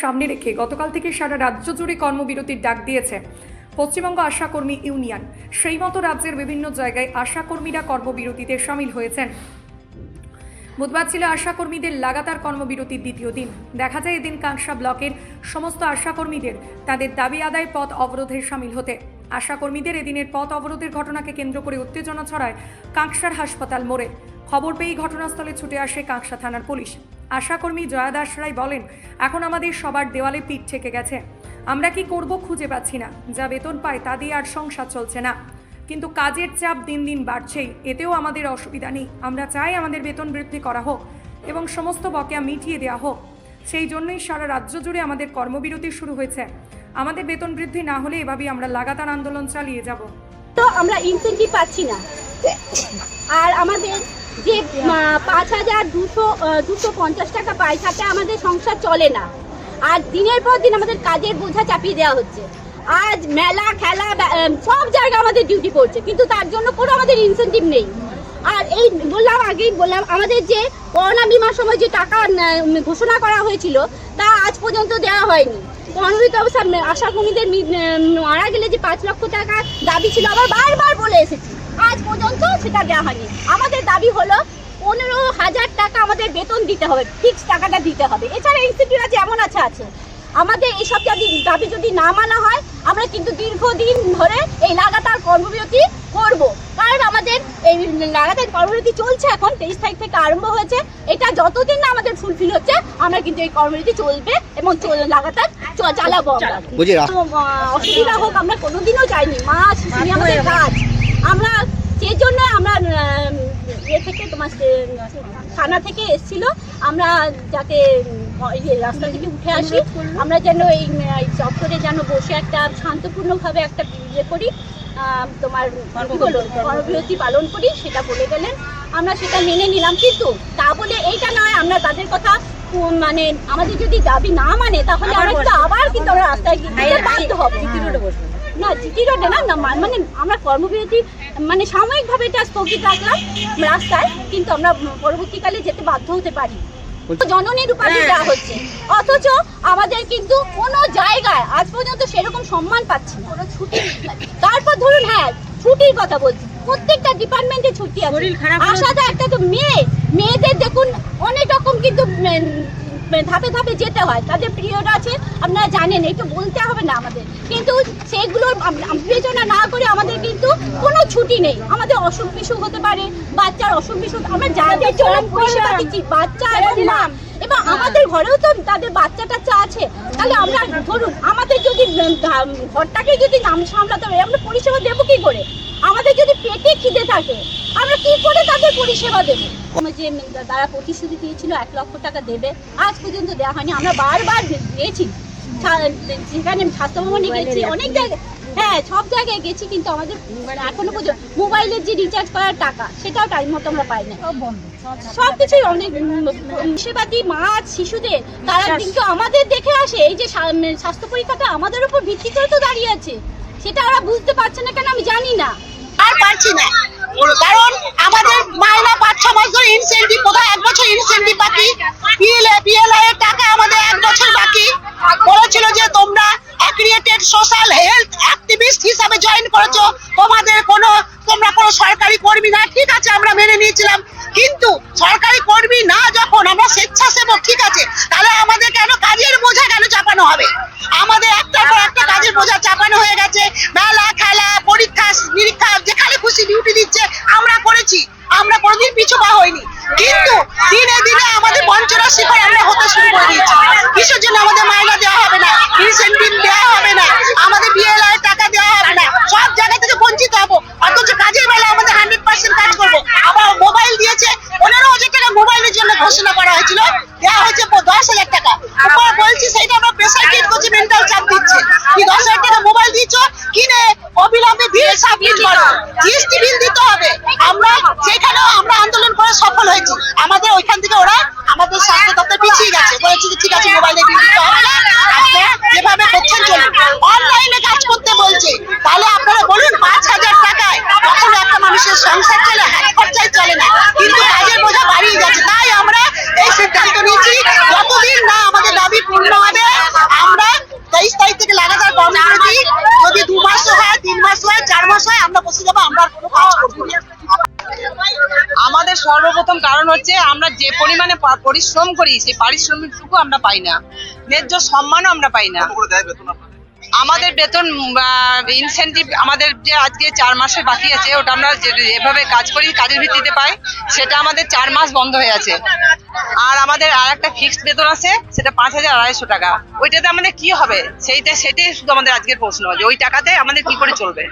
সামনে রেখে গতকাল থেকে সারা রাজ্য জুড়ে কর্মবিরতির ডাক দিয়েছে পশ্চিমবঙ্গ আশাকর্মী ইউনিয়ন। সেই মতো রাজ্যের বিভিন্ন জায়গায় আশাকর্মীরা কর্মবিরতিতে সামিল হয়েছেন। বুধবার ছিল আশাকর্মীদের লাগাতার কর্মবিরতির দ্বিতীয় দিন। দেখা যায় এদিন কাঁকসা ব্লকের সমস্ত আশাকর্মীদের তাদের দাবি আদায় পথ অবরোধে সামিল হতে। আশাকর্মীদের এদিনের পথ অবরোধের ঘটনাকে কেন্দ্র করে উত্তেজনা ছড়ায় কাঁকসার হাসপাতাল মোড়ে। খবর পেয়েই ঘটনাস্থলে ছুটে আসে কাঁকসা থানার পুলিশ। আশাকর্মী জয়া দাস রায় বলেন, এখন আমাদের সবার দেওয়ালে পিঠ ঠেকে গেছে। আমরা কি করব খুঁজে পাচ্ছি না। যা বেতন পাই তা দিয়ে আর সংসার চলছে না, কিন্তু কাজের চাপ দিন দিন বাড়ছেই, এতেও আমাদের অসুবিধা নেই। আমরা চাই আমাদের বেতন বৃদ্ধি করা হোক এবং সমস্ত বকেয়া মিটিয়ে দেওয়া হোক। সেই জন্যই সারা রাজ্য জুড়ে আমাদের কর্মবিরতি শুরু হয়েছে। আমাদের বেতন বৃদ্ধি না হলে এভাবেই আমরা লাগাতার আন্দোলন চালিয়ে যাব। তো আমরা ইনসেন্টিভ পাচ্ছি না, আর আমাদের যে 5,250 টাকা পাই তাতে আমাদের সংসার চলে না। আর দিনের পর দিন আমাদের কাজের বোঝা চাপিয়ে দেওয়া হচ্ছে। আজ মেলা খেলা সব জায়গায় আমাদের ডিউটি পড়ছে, কিন্তু তার জন্য কোনো আমাদের ইনসেন্টিভ নেই। আর এই আগেই বললাম, আমাদের যে করোনা বিমার সময় যে টাকা ঘোষণা করা হয়েছিল তা আজ পর্যন্ত দেওয়া হয়নি। কর্মরত অবস্থা আশাকর্মীদের মারা গেলে যে 5 লক্ষ টাকা দাবি ছিল, আবার বারবার বলে এসেছি, আজ পর্যন্ত সেটা দেওয়া হয়নি। আমাদের দাবি হলো 15,000 টাকা আমাদের বেতন দিতে হবে, ফিক্স টাকাটা দিতে হবে। এছাড়া ইনস্টিটিউট যেমন আছে আমাদের এইসব দাবি যদি না মানা হয়, আমরা কিন্তু দীর্ঘদিন ধরে এই লাগাতার কর্মবিরতি করব। কারণ আমাদের এই লাগাতার কর্মবিরতি চলছে, এখন 23 তারিখ থেকে আরম্ভ হয়েছে। এটা যতদিন না আমাদের ফুলফিল হচ্ছে, আমরা কিন্তু এই কর্মবিরতি চলবে এবং লাগাতার চালাবো। অসুবিধা হোক আমরা কোনোদিনও চাইনি। মাস আমাদের কাজ, আমরা সেই জন্য আমরা থেকে তোমার থানা থেকে এসেছিল, আমরা যাতে রাস্তা থেকে উঠে আসি, আমরা যেন এই চত্বরে যেন বসে একটা শান্তপূর্ণভাবে একটা ইয়ে করি, তোমার কর্মবিরতি পালন করি, সেটা বলে গেলেন। আমরা সেটা মেনে নিলাম, কিন্তু তা বলে এইটা নয় আমরা তাদের কথা মানে আমাদের যদি দাবি না মানে তাহলে আমরা কিন্তু আবার কিন্তু আমরা রাস্তায় গিয়ে বাধ্য হবো। না জিটি রোডে না, মানে আমরা কর্মবিরতি মানে সাময়িকভাবে এটা স্থগিত রাখলাম রাস্তায়, কিন্তু আমরা পরবর্তীকালে যেতে বাধ্য হতে পারি। জননীর উপাধি দেওয়া হচ্ছে, অথচ আমাদের কিন্তু কোনো জায়গায় আজ পর্যন্ত সেরকম সম্মান পাচ্ছি না, কোনো ছুটি। তারপর ধরুন, হ্যাঁ ছুটির কথা বলছি, প্রত্যেকটা ডিপার্টমেন্টে ছুটি আছে। আশাটা একটা তো মেয়েদের দেখুন অনেক রকম কিন্তু ধাপে ধাপে যেতে হয়, তাদের পিরিয়ড আছে, আপনারা জানেন, একটু বলতে হবে না আমাদের, কিন্তু সেগুলোর বিবেচনা না করে আমাদের কিন্তু কোনো ছুটি নেই। আমাদের অসুখ বিসুখ হতে পারে, বাচ্চার অসুখ বিসুখ, আমরা যাদের জন্য পরিষেবা দিচ্ছি বাচ্চা এবং মা, এবং আমাদের ঘরেও তো তাদের বাচ্চা টাচ্চা আছে। তাহলে আমরা ধরুন আমাদের যদি ঘরটাকে যদি নাম সামলাতে হবে, আমরা পরিষেবা দেবো কি করে? আমাদের যদি পেটে খিদে থাকে, আমরা কি করে তাদের পরিষেবা দেবো? যে তারা প্রতিশ্রুতি দিয়েছিল 1 লক্ষ টাকা দেবে, আজ পর্যন্ত দেওয়া হয়নি। আমরা বারবার গেছি, যেখানে স্বাস্থ্য ভবনে গেছি, অনেক জায়গায়, হ্যাঁ সব জায়গায় গেছি, কিন্তু আমাদের এখনো পর্যন্ত মোবাইলের যে রিচার্জ করার টাকা সেটাও টাইম মতো আমরা পাই না। সবকিছুই অনেক সেবাদি মা শিশুদের তারা কিন্তু আমাদের দেখে আসে। এই যে স্বাস্থ্য পরীক্ষাটা আমাদের উপর ভিত্তি করে তো দাঁড়িয়ে আছে, সেটা ওরা বুঝতে পারছে না কেন আমি জানি না। আর পারছি না, কারণ আমাদের মাইনা 5-6 মাস ধরে ইনসেন্টিভ, কোথায় 1 বছর ইনসেন্টিভ বাকি, পিএলআই এর টাকা আমাদের 1 বছর বাকি। বলেছিল যে তোমরা অ্যাক্রিডিটেড সোশ্যাল হেলথ অ্যাক্টিভিস্ট হিসাবে জয়েন করেছো, তোমরা কোনো সরকারি কর্মী না, ঠিক আছে আমরা মেনে নিয়েছিলাম, কিন্তু সরকারি কর্মী না যখন আমরা স্বেচ্ছাসেবক, ঠিক আছে, তাহলে আমাদের কেন কাজের বোঝা কেন চাপানো হবে? আমাদের একটার পর একটা কাজের বোঝা চাপানো হয়ে গেছে। মেলা খেলা পরীক্ষা নিরীক্ষা যেখানে খুশি ডিউটি দিচ্ছে, আমরা করেছি, আমরা কোনোদিন পিছু পা হইনি, কিন্তু দিনে দিনে আমাদের বঞ্চনার শিকার আমরা হতে শুরু করে দিয়েছি। কিসের জন্য আমাদের মাইনা দেওয়া হবে না, ইনসেন্টিভ দেওয়া হবে না, আমাদের বিএলআই এর টাকা দেওয়া হবে না, সব জায়গা থেকে বঞ্চিত হবো, অথচ কাজের বেলা আমাদের 100% কাজ করবো। আবার মোবাইল দিয়েছে, 15,000 টাকা মোবাইলের জন্য ঘোষণা করা হয়েছিল, দেওয়া হয়েছে 10,000 টাকা। উপর বলছি সেইটা আমরা প্রেসার ক্রিয়েট করছি, মেন্টাল চাপ দিচ্ছে, কি 10,000 টাকা মোবাইল দিয়েছো, কিনে অবিলম্বে বিল সাবমিট করো, জিএসটি বিল দিতে হবে। আমরা সেখানেও আমরা আন্দোলন করে সফল হয়েছি। আমাদের ওইখান থেকে ওরা আমাদের স্বাস্থ্য দপ্তর পিছিয়ে গেছে, বলেছে যে ঠিক আছে মোবাইলে বিল দিতে হবে না, আপনারা যেভাবে করছেন চলুন। অনলাইনে কাজ করতে বলছে, তাহলে আপনারা বলুন 5,000 টাকায় কখনো একটা মানুষের সংসার চলে, হাত খরচাই চলে না, কিন্তু কাজের বোঝা বাড়িয়ে যাচ্ছে। তাই আমরা এই সিদ্ধান্ত নিয়েছি, যতদিন না আমাদের দাবি পূর্ণ হবে আশায় আমরা বসে যাবো, আমরা আর কোনো কাজ করবো না। আমাদের সর্বপ্রথম কারণ হচ্ছে আমরা যে পরিমাণে পরিশ্রম করি সেই পারিশ্রমিকটুকু আমরা পাই না, ন্যায্য সম্মানও আমরা পাই না। আমাদের বেতন ইনসেনটিভ আমাদের যে আজকে 4 মাসের বাকি আছে, ওটা আমরা যেভাবে কাজ করি কাজের ভিত্তিতে পাই, সেটা আমাদের 4 মাস বন্ধ হয়ে আছে। আর আমাদের আর একটা ফিক্সড বেতন আছে, সেটা 5,200 টাকা। ওইটাতে আমাদের কি হবে, সেটাই শুধু আমাদের আজকের প্রশ্ন, যে ওই টাকাতে আমাদের কি করে চলবে।